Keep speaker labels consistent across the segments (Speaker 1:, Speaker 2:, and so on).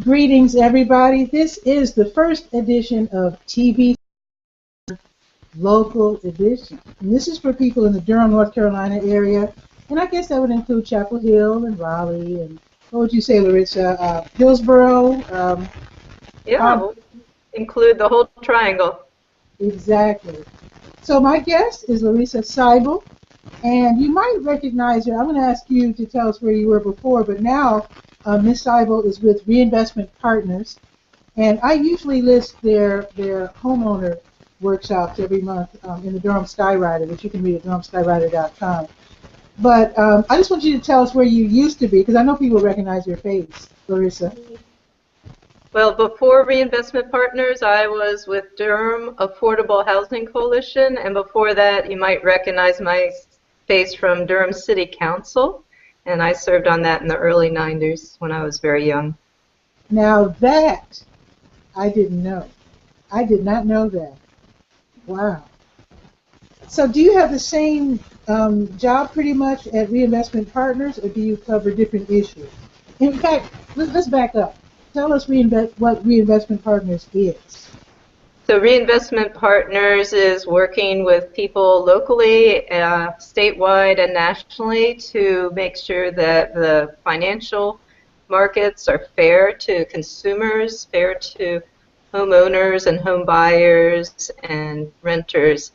Speaker 1: Greetings, everybody. This is the first edition of TV Local Edition. And this is for people in the Durham, North Carolina area. And I guess that would include Chapel Hill and Raleigh and, what would you say, Larissa? Hillsborough?
Speaker 2: Yeah, we'll include the whole triangle.
Speaker 1: Exactly. So my guest is Lorisa Seibel. And you might recognize her. I'm going to ask you to tell us where you were before, but now Ms. Seibel is with Reinvestment Partners, and I usually list their homeowner workshops every month in the Durham Skywriter, which you can read at durhamskywriter.com. But I just want you to tell us where you used to be, because I know people recognize your face, Larissa.
Speaker 2: Well, before Reinvestment Partners, I was with Durham Affordable Housing Coalition, and before that, you might recognize my face from Durham City Council, and I served on that in the early 90s when I was very young.
Speaker 1: Now that I didn't know. I did not know that. Wow. So do you have the same job pretty much at Reinvestment Partners, or do you cover different issues? In fact, let's back up. Tell us what Reinvestment Partners is.
Speaker 2: So Reinvestment Partners is working with people locally, statewide, and nationally to make sure that the financial markets are fair to consumers, fair to homeowners and home buyers and renters.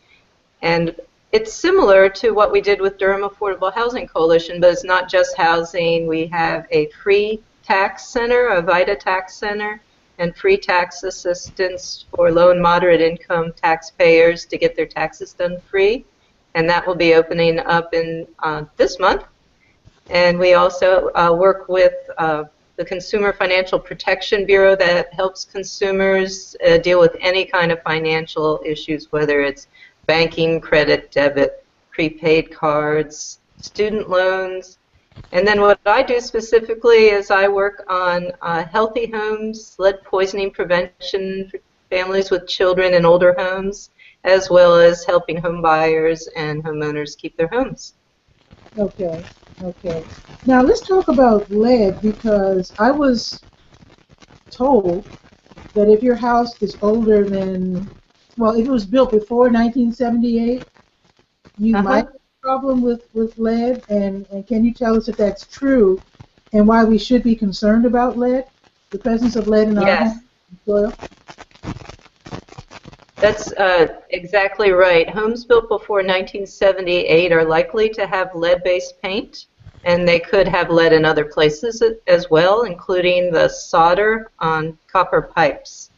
Speaker 2: And it's similar to what we did with Durham Affordable Housing Coalition, but it's not just housing. We have a free tax center, a VITA tax center, and free tax assistance for low and moderate income taxpayers to get their taxes done free. And that will be opening up in this month. And we also work with the Consumer Financial Protection Bureau that helps consumers deal with any kind of financial issues, whether it's banking, credit, debit, prepaid cards, student loans. And then what I do specifically is I work on healthy homes, lead poisoning prevention for families with children in older homes, as well as helping home buyers and homeowners keep their homes.
Speaker 1: Okay, okay. Now let's talk about lead, because I was told that if your house is older than, well, if it was built before 1978, you might problem with lead, and can you tell us if that's true and why we should be concerned about lead, the presence of lead in our home and soil?
Speaker 2: That's exactly right. Homes built before 1978 are likely to have lead-based paint, and they could have lead in other places as well, including the solder on copper pipes,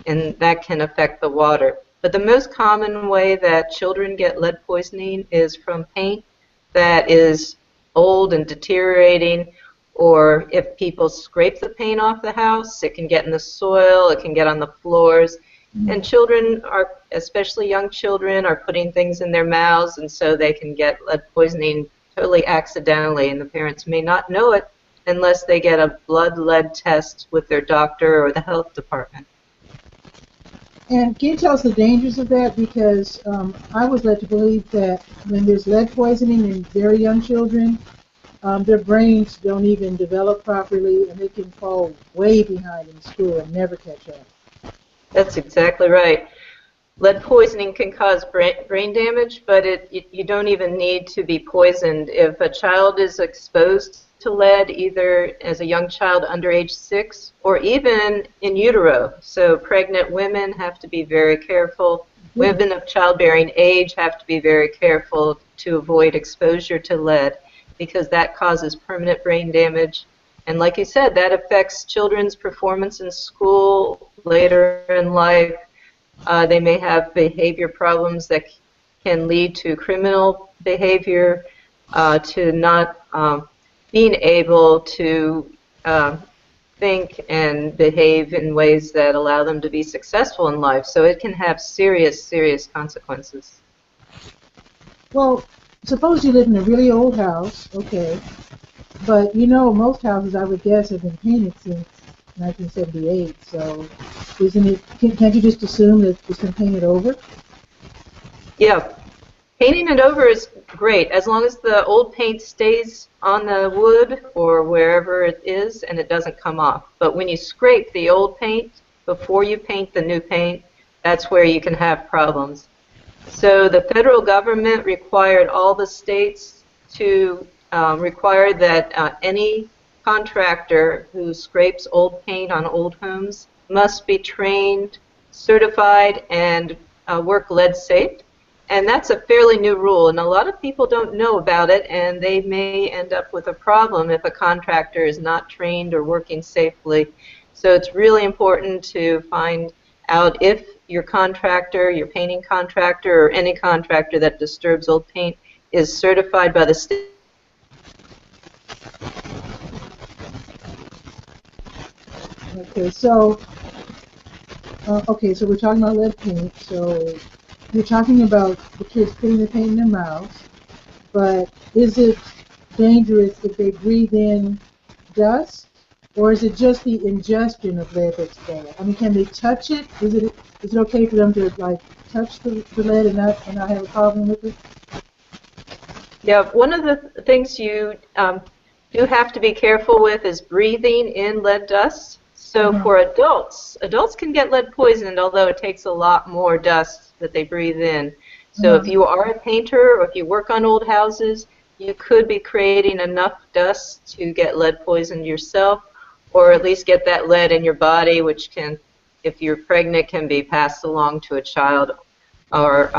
Speaker 2: and that can affect the water. But the most common way that children get lead poisoning is from paint that is old and deteriorating, or if people scrape the paint off the house, it can get in the soil, it can get on the floors. And children are, especially young children, are putting things in their mouths, and so they can get lead poisoning totally accidentally, and the parents may not know it unless they get a blood lead test with their doctor or the health department.
Speaker 1: And can you tell us the dangers of that? Because I was led to believe that when there's lead poisoning in very young children, their brains don't even develop properly, and they can fall way behind in school and never catch up.
Speaker 2: That's exactly right. Lead poisoning can cause brain damage, but you don't even need to be poisoned. If a child is exposed to lead, either as a young child under age 6 or even in utero. So pregnant women have to be very careful. Women of childbearing age have to be very careful to avoid exposure to lead, because that causes permanent brain damage. And like you said, that affects children's performance in school later in life. They may have behavior problems that can lead to criminal behavior, to not being able to think and behave in ways that allow them to be successful in life. So it can have serious, serious consequences.
Speaker 1: Well, suppose you live in a really old house, okay, but you know most houses, I would guess, have been painted since 1978, so isn't it, can't you just assume that it's been painted over?
Speaker 2: Yeah. Painting it over is great, as long as the old paint stays on the wood or wherever it is and it doesn't come off. But when you scrape the old paint before you paint the new paint, that's where you can have problems. So the federal government required all the states to require that any contractor who scrapes old paint on old homes must be trained, certified, and work lead safe. And that's a fairly new rule, and a lot of people don't know about it, and they may end up with a problem if a contractor is not trained or working safely. So it's really important to find out if your contractor, your painting contractor, or any contractor that disturbs old paint is certified by the state.
Speaker 1: Okay, so we're talking about lead paint. So you're talking about the kids putting the paint in their mouths, but is it dangerous if they breathe in dust, or is it just the ingestion of lead that's bad? I mean, can they touch it? Is it okay for them to like touch the lead and not have a problem with it?
Speaker 2: Yeah, one of the things you do have to be careful with is breathing in lead dust. So for adults can get lead poisoned, although it takes a lot more dust that they breathe in. So if you are a painter or if you work on old houses, you could be creating enough dust to get lead poisoned yourself, or at least get that lead in your body, which can, if you're pregnant, can be passed along to a child, or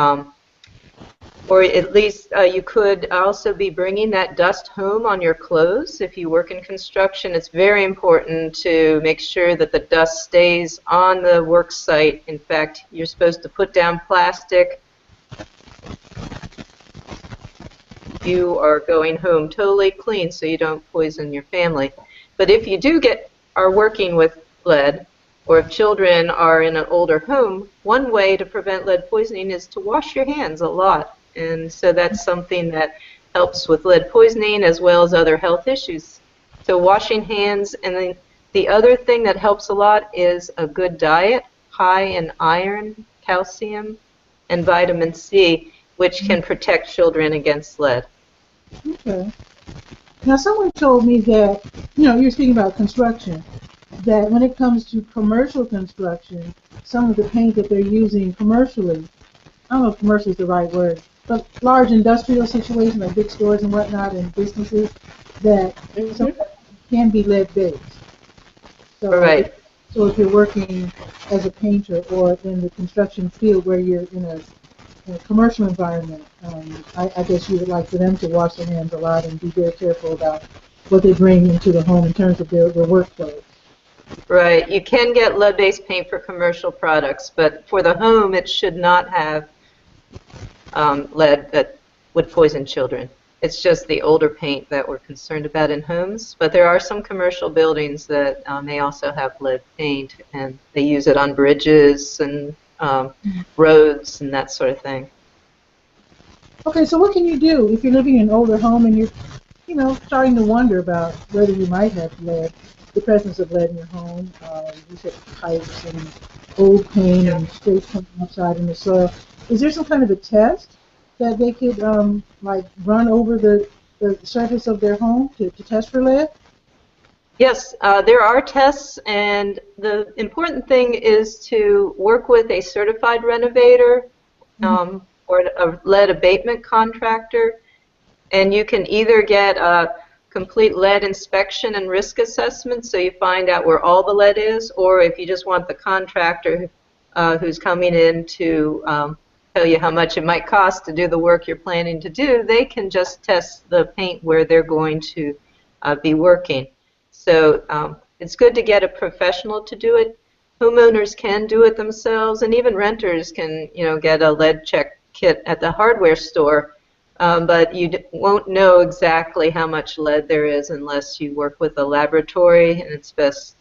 Speaker 2: at least you could also be bringing that dust home on your clothes. If you work in construction, it's very important to make sure that the dust stays on the work site. In fact, you're supposed to put down plastic. You are going home totally clean so you don't poison your family. But if you are working with lead, or if children are in an older home, one way to prevent lead poisoning is to wash your hands a lot. And so that's something that helps with lead poisoning as well as other health issues. So washing hands, and then the other thing that helps a lot is a good diet, high in iron, calcium, and vitamin C, which can protect children against lead.
Speaker 1: Okay. Now, someone told me that, you're speaking about construction, that when it comes to commercial construction, some of the paint that they're using commercially, I don't know if commercial is the right word, but large industrial situations like big stores and whatnot and businesses, that can be lead-based. So,
Speaker 2: right.
Speaker 1: So if you're working as a painter or in the construction field where you're in a commercial environment, I guess you would like for them to wash their hands a lot and be very careful about what they bring into the home in terms of their work clothes.
Speaker 2: Right. You can get lead-based paint for commercial products, but for the home, it should not have lead that would poison children. It's just the older paint that we're concerned about in homes, but there are some commercial buildings that may also have lead paint, and they use it on bridges and roads and that sort of thing.
Speaker 1: Okay, so what can you do if you're living in an older home and you're, starting to wonder about whether you might have lead, the presence of lead in your home? You said pipes and old paint and straight from outside in the soil. Is there some kind of a test that they could run over the surface of their home to test for lead?
Speaker 2: Yes, there are tests, and the important thing is to work with a certified renovator or a lead abatement contractor, and you can either get a complete lead inspection and risk assessment, so you find out where all the lead is, or if you just want the contractor who's coming in to tell you how much it might cost to do the work you're planning to do, they can just test the paint where they're going to be working. So it's good to get a professional to do it. Homeowners can do it themselves, and even renters can, get a lead check kit at the hardware store. But you won't know exactly how much lead there is unless you work with a laboratory, and it's best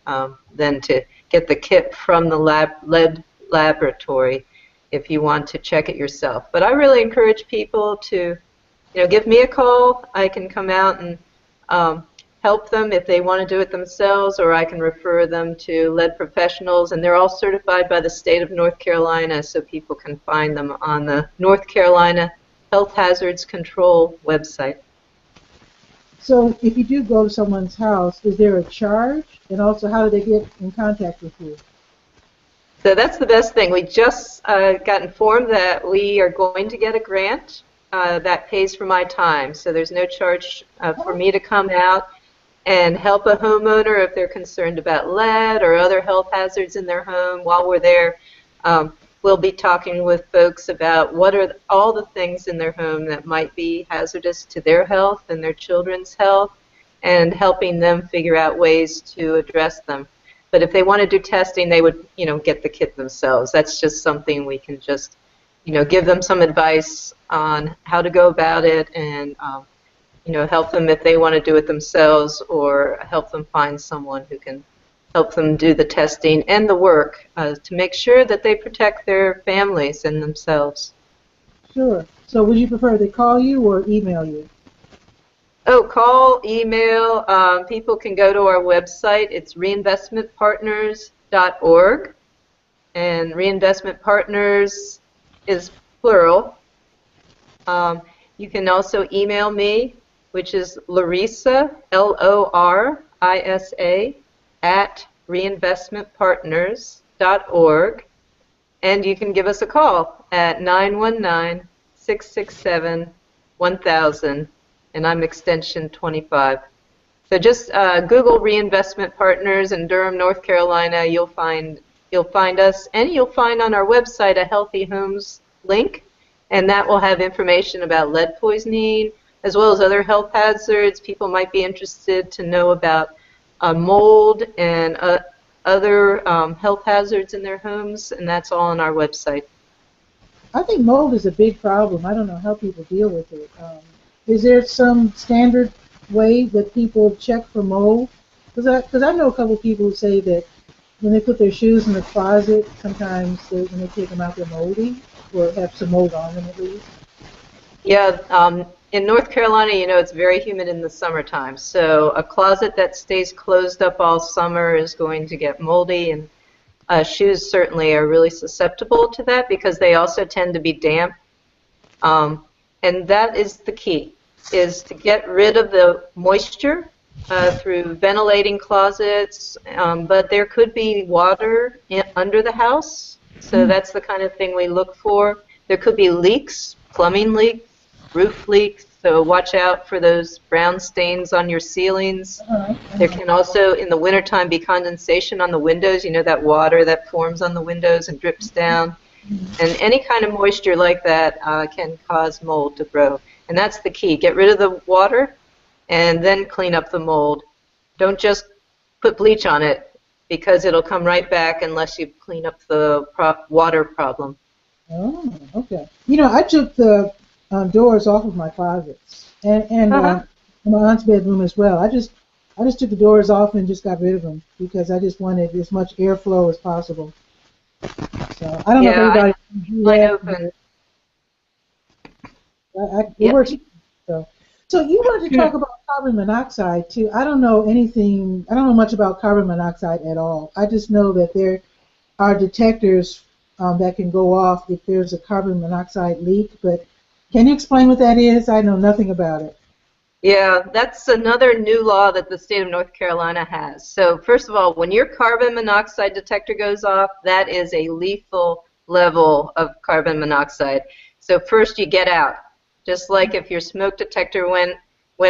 Speaker 2: then to get the kit from the lead laboratory if you want to check it yourself. But I really encourage people to, give me a call. I can come out and help them if they want to do it themselves, or I can refer them to lead professionals, and they're all certified by the state of North Carolina, so people can find them on the North Carolina health hazards control website.
Speaker 1: So if you do go to someone's house, is there a charge? And also, how do they get in contact with you?
Speaker 2: So that's the best thing. We just got informed that we are going to get a grant that pays for my time. So there's no charge for me to come out and help a homeowner if they're concerned about lead or other health hazards in their home. While we're there, we'll be talking with folks about what are all the things in their home that might be hazardous to their health and their children's health, and helping them figure out ways to address them. But if they want to do testing, they would, get the kit themselves. That's just something we can just, give them some advice on how to go about it, and help them if they want to do it themselves, or help them find someone who can help them do the testing and the work to make sure that they protect their families and themselves.
Speaker 1: Sure. So would you prefer they call you or email you?
Speaker 2: Oh, call, email. People can go to our website. It's reinvestmentpartners.org. And Reinvestment Partners is plural. You can also email me, which is Lorisa, Lorisa, at reinvestmentpartners.org. And you can give us a call at 919-667-1000, and I'm extension 25. So just Google Reinvestment Partners in Durham, North Carolina. You'll find us, and you'll find on our website a Healthy Homes link, and that will have information about lead poisoning as well as other health hazards. People might be interested to know about mold and other health hazards in their homes, and that's all on our website.
Speaker 1: I think mold is a big problem. I don't know how people deal with it. Is there some standard way that people check for mold? Because I know a couple people who say that when they put their shoes in the closet, sometimes when they take them out, they're moldy, or have some mold on them at least.
Speaker 2: Yeah, in North Carolina, it's very humid in the summertime, so a closet that stays closed up all summer is going to get moldy, and shoes certainly are really susceptible to that because they also tend to be damp. And that is the key, is to get rid of the moisture through ventilating closets, but there could be water under the house, so that's the kind of thing we look for. There could be leaks, plumbing leaks, roof leaks, so watch out for those brown stains on your ceilings. There can also, in the wintertime, be condensation on the windows, that water that forms on the windows and drips down. And any kind of moisture like that can cause mold to grow. And that's the key. Get rid of the water and then clean up the mold. Don't just put bleach on it, because it'll come right back unless you clean up the water problem.
Speaker 1: Oh, okay. I took the doors off of my closets and my aunt's bedroom as well. I just took the doors off and just got rid of them because I just wanted as much airflow as possible. So I don't know if everybody can do that. It works. So you wanted to talk about carbon monoxide too. I don't know much about carbon monoxide at all. I just know that there are detectors that can go off if there's a carbon monoxide leak, but can you explain what that is? I know nothing about it.
Speaker 2: Yeah, that's another new law that the state of North Carolina has. So first of all, when your carbon monoxide detector goes off, that is a lethal level of carbon monoxide. So first you get out. Just like if your smoke detector went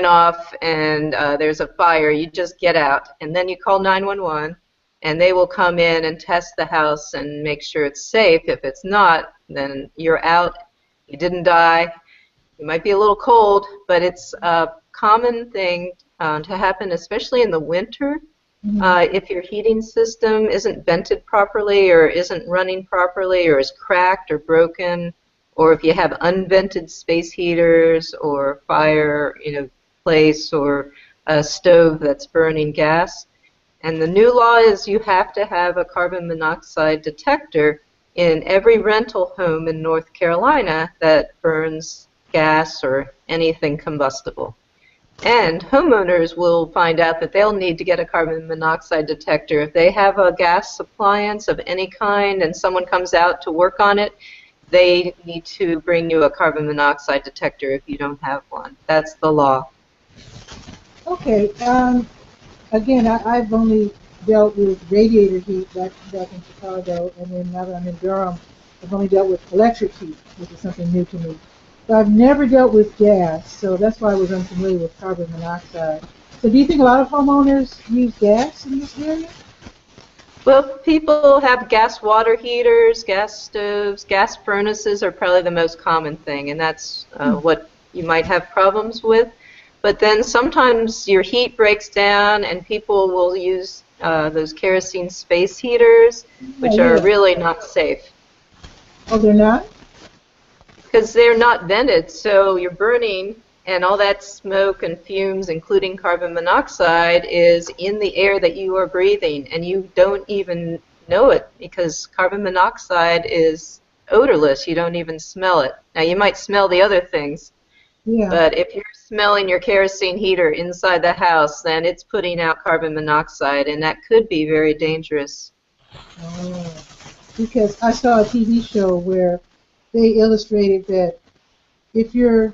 Speaker 2: off and there's a fire, you just get out. And then you call 911, and they will come in and test the house and make sure it's safe. If it's not, then you're out. You didn't die. You might be a little cold, but it's a common thing to happen, especially in the winter. If your heating system isn't vented properly or isn't running properly or is cracked or broken, or if you have unvented space heaters or fireplace or a stove that's burning gas. And the new law is you have to have a carbon monoxide detector in every rental home in North Carolina that burns gas or anything combustible. And homeowners will find out that they'll need to get a carbon monoxide detector if they have a gas appliance of any kind and someone comes out to work on it. they need to bring you a carbon monoxide detector if you don't have one. That's the law.
Speaker 1: Okay. Again, I've only dealt with radiator heat back in Chicago, and then now that I'm in Durham, I've only dealt with electric heat, which is something new to me. But I've never dealt with gas, so that's why I was unfamiliar with carbon monoxide. So do you think a lot of homeowners use gas in this area?
Speaker 2: Well, people have gas water heaters, gas stoves, gas furnaces are probably the most common thing, and that's what you might have problems with. But then sometimes your heat breaks down, and people will use those kerosene space heaters, which are
Speaker 1: Yeah.
Speaker 2: really not safe
Speaker 1: Oh, they're not?
Speaker 2: because they're not vented, so you're burning, and all that smoke and fumes, including carbon monoxide, is in the air that you are breathing, and you don't even know it because carbon monoxide is odorless. You don't even smell it. Now, you might smell the other things,
Speaker 1: Yeah.
Speaker 2: but if you're smelling your kerosene heater inside the house, then it's putting out carbon monoxide, and that could be very dangerous.
Speaker 1: Oh. Because I saw a TV show where they illustrated that if you're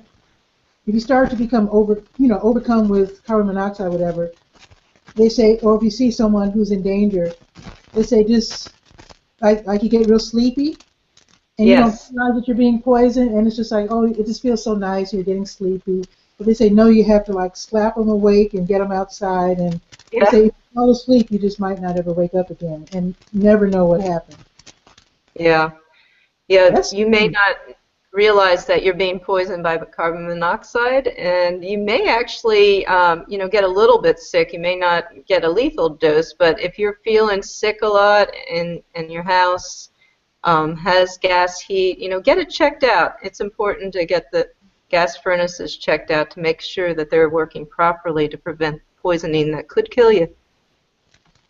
Speaker 1: if you start to become overcome with carbon monoxide, whatever, they say, or if you see someone who's in danger, they say just like you get real sleepy and you don't
Speaker 2: Yes.
Speaker 1: realize that you're being poisoned, and it's just like, oh, it just feels so nice, you're getting sleepy. But they say no, you have to like slap them awake and get them outside, and they say
Speaker 2: Yeah.
Speaker 1: if you fall asleep, you just might not ever wake up again and never know what happened.
Speaker 2: Yeah. Yeah,
Speaker 1: That's
Speaker 2: you may not realize that you're being poisoned by carbon monoxide, and you may actually, get a little bit sick. You may not get a lethal dose, but if you're feeling sick a lot and your house has gas heat, get it checked out. It's important to get the gas furnaces checked out to make sure that they're working properly to prevent poisoning that could kill you.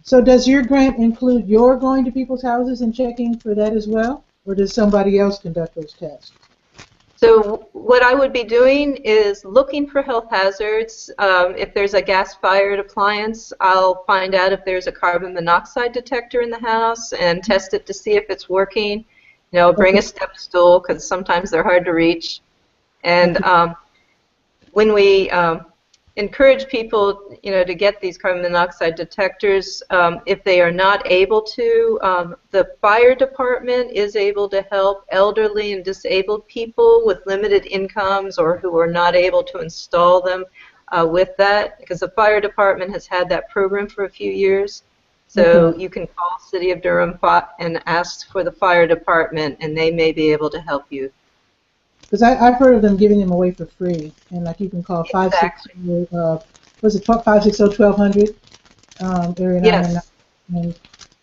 Speaker 1: So does your grant include your going to people's houses and checking for that as well? Or does somebody else conduct those tests?
Speaker 2: So what I would be doing is looking for health hazards. If there's a gas-fired appliance, I'll find out if there's a carbon monoxide detector in the house and test it to see if it's working. Bring a
Speaker 1: Okay.
Speaker 2: step stool because sometimes they're hard to reach. And
Speaker 1: Okay.
Speaker 2: when we encourage people, to get these carbon monoxide detectors, if they are not able to, the fire department is able to help elderly and disabled people with limited incomes or who are not able to install them with that, because the fire department has had that program for a few years.
Speaker 1: Okay.
Speaker 2: So you can call City of Durham and ask for the fire department, and they may be able to help you.
Speaker 1: Because I've heard of them giving them away for free, and like you can call
Speaker 2: Exactly.
Speaker 1: 560, was it 560-1200, area 919.
Speaker 2: Yes.
Speaker 1: And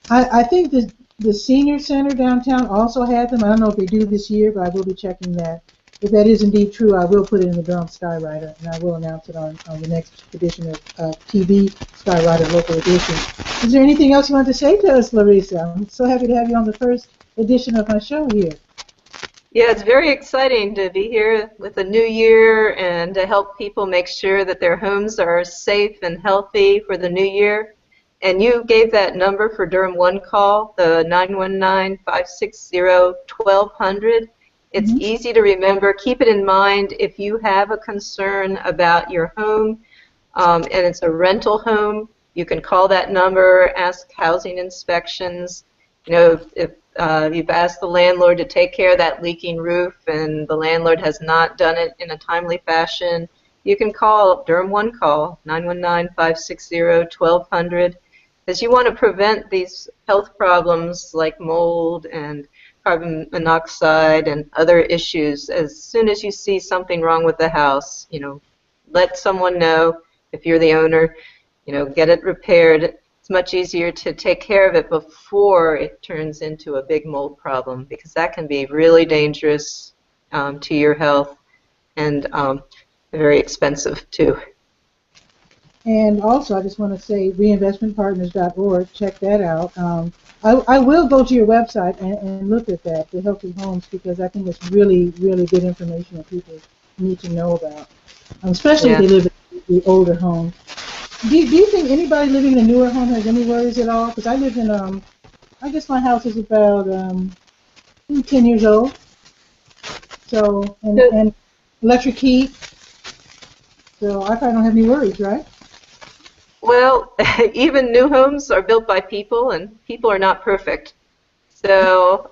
Speaker 1: I think the senior center downtown also had them. I don't know if they do this year, but I will be checking that. If that is indeed true, I will put it in the Durham Skywriter, and I will announce it on the next edition of TV Skywriter Local Edition. Is there anything else you want to say to us, Lorisa? I'm so happy to have you on the first edition of my show here.
Speaker 2: Yeah, it's very exciting to be here with the new year and to help people make sure that their homes are safe and healthy for the new year. And you gave that number for Durham One Call, the 919-560-1200. It's
Speaker 1: Mm-hmm.
Speaker 2: easy to remember. Keep it in mind if you have a concern about your home and it's a rental home. You can call that number, ask housing inspections. If you've asked the landlord to take care of that leaking roof and the landlord has not done it in a timely fashion, you can call Durham One Call, 919-560-1200, because you want to prevent these health problems like mold and carbon monoxide and other issues. As soon as you see something wrong with the house, let someone know. If you're the owner, get it repaired. It's much easier to take care of it before it turns into a big mold problem, because that can be really dangerous to your health and very expensive too.
Speaker 1: And also, I just want to say reinvestmentpartners.org, check that out. I will go to your website and look at that, the Healthy Homes, because I think it's really, really good information that people need to know about, especially if
Speaker 2: Yeah.
Speaker 1: they live in the older homes. Do you think anybody living in a newer home has any worries at all? Because I live in, I guess my house is about 10 years old. So, and electric heat. So I probably don't have any worries, right?
Speaker 2: Well, even new homes are built by people, and people are not perfect. So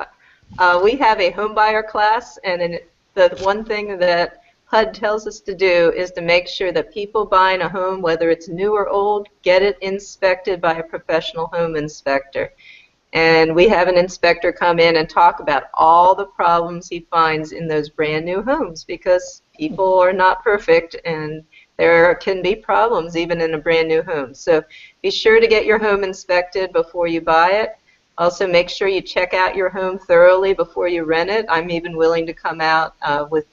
Speaker 2: we have a home buyer class, and the one thing that HUD tells us to do is to make sure that people buying a home, whether it's new or old, get it inspected by a professional home inspector. And we have an inspector come in and talk about all the problems he finds in those brand new homes, because people are not perfect and there can be problems even in a brand new home. So be sure to get your home inspected before you buy it. Also make sure you check out your home thoroughly before you rent it. I'm even willing to come out with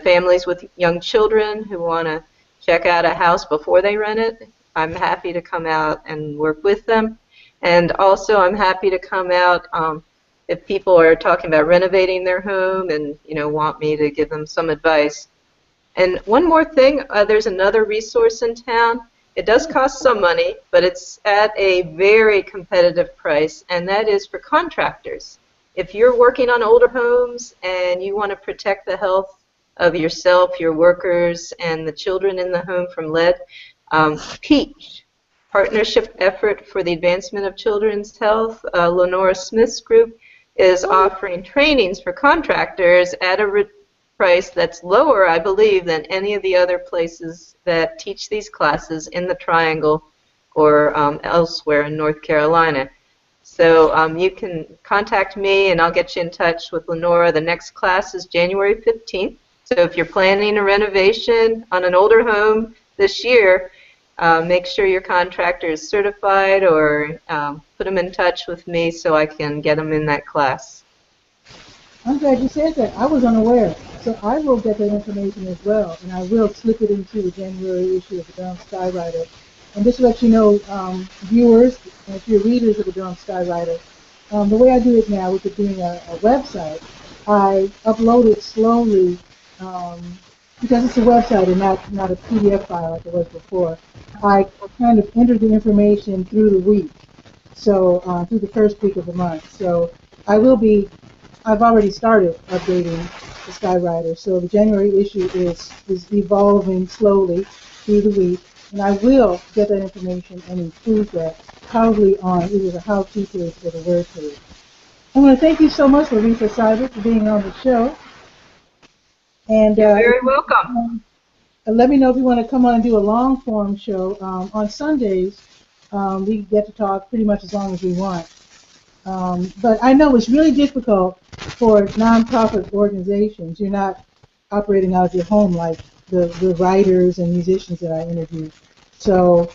Speaker 2: families with young children who want to check out a house before they rent it. I'm happy to come out and work with them. And also, I'm happy to come out if people are talking about renovating their home and want me to give them some advice. And one more thing, there's another resource in town. It does cost some money, but it's at a very competitive price, and that is for contractors. If you're working on older homes and you want to protect the health of yourself, your workers, and the children in the home from lead, PEACH, Partnership Effort for the Advancement of Children's Health, Lenora Smith's group, is offering trainings for contractors at a price that's lower, I believe, than any of the other places that teach these classes in the Triangle or elsewhere in North Carolina. So you can contact me and I'll get you in touch with Lenora. The next class is January 15th. So if you're planning a renovation on an older home this year, make sure your contractor is certified, or put them in touch with me so I can get them in that class.
Speaker 1: I'm glad you said that. I was unaware. So I will get that information as well, and I will slip it into the January issue of the Durham Skywriter. And just to let you know, viewers, and if you're readers of the Durham Skywriter, the way I do it now with it being a website, I upload it slowly because it's a website and not a PDF file like it was before. I kind of enter the information through the week, so through the first week of the month. So I've already started updating the Skywriter, so the January issue is evolving slowly through the week, and I will get that information and include that probably on either the how-to page or the word page. I want to thank you so much, Lorisa Seibel, for being on the show. And
Speaker 2: you're very welcome.
Speaker 1: Let me know if you want to come on and do a long-form show. On Sundays, we get to talk pretty much as long as we want. But I know it's really difficult for nonprofit organizations. You're not operating out of your home like the writers and musicians that I interview. So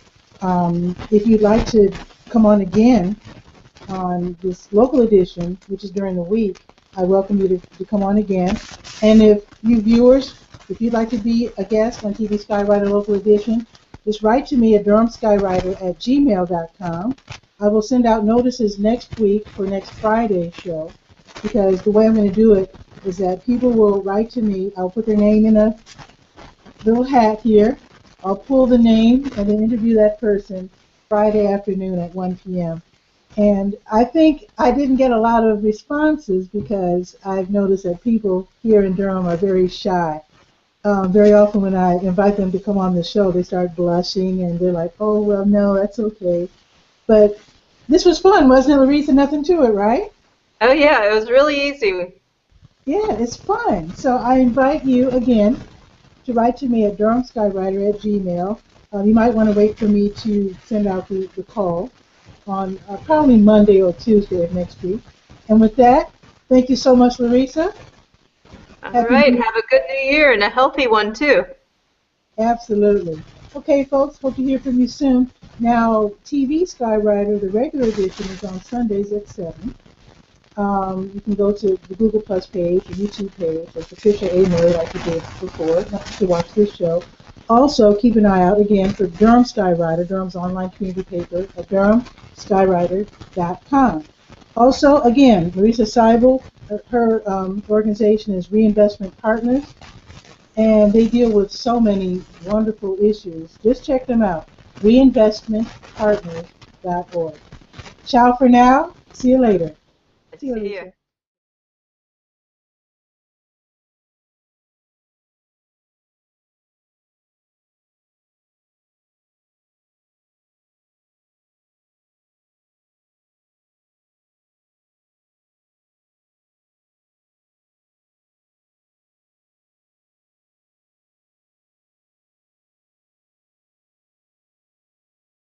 Speaker 1: if you'd like to come on again on this local edition, which is during the week, I welcome you to come on again. And if you viewers, if you'd like to be a guest on TV Skywriter Local Edition, just write to me at durhamskywriter@gmail.com. I will send out notices next week for next Friday's show, because the way I'm going to do it is that people will write to me. I'll put their name in a little hat here. I'll pull the name and then interview that person Friday afternoon at 1 p.m. And I think I didn't get a lot of responses because I've noticed that people here in Durham are very shy. Very often when I invite them to come on the show, they start blushing and they're like, oh, well, no, that's okay. But this was fun, wasn't it, Lorisa? Nothing to it, right?
Speaker 2: Oh, yeah, it was really easy.
Speaker 1: Yeah, it's fun. So I invite you again to write to me at durhamskywriter@gmail. You might want to wait for me to send out the call on probably Monday or Tuesday of next week. And with that, thank you so much, Lorisa.
Speaker 2: All right, have a good New Year and a healthy one, too.
Speaker 1: Absolutely. Okay, folks, hope to hear from you soon. Now, TV Skywriter, the regular edition, is on Sundays at 7. You can go to the Google Plus page, the YouTube page, or Patricia A. Murray, like you did before, to watch this show. Also, keep an eye out, again, for Durham Skywriter, Durham's online community paper, at durhamskywriter.com. Also, again, Lorisa Seibel, her organization is Reinvestment Partners, and they deal with so many wonderful issues. Just check them out, reinvestmentpartners.org. Ciao for now. See you later.
Speaker 2: See you.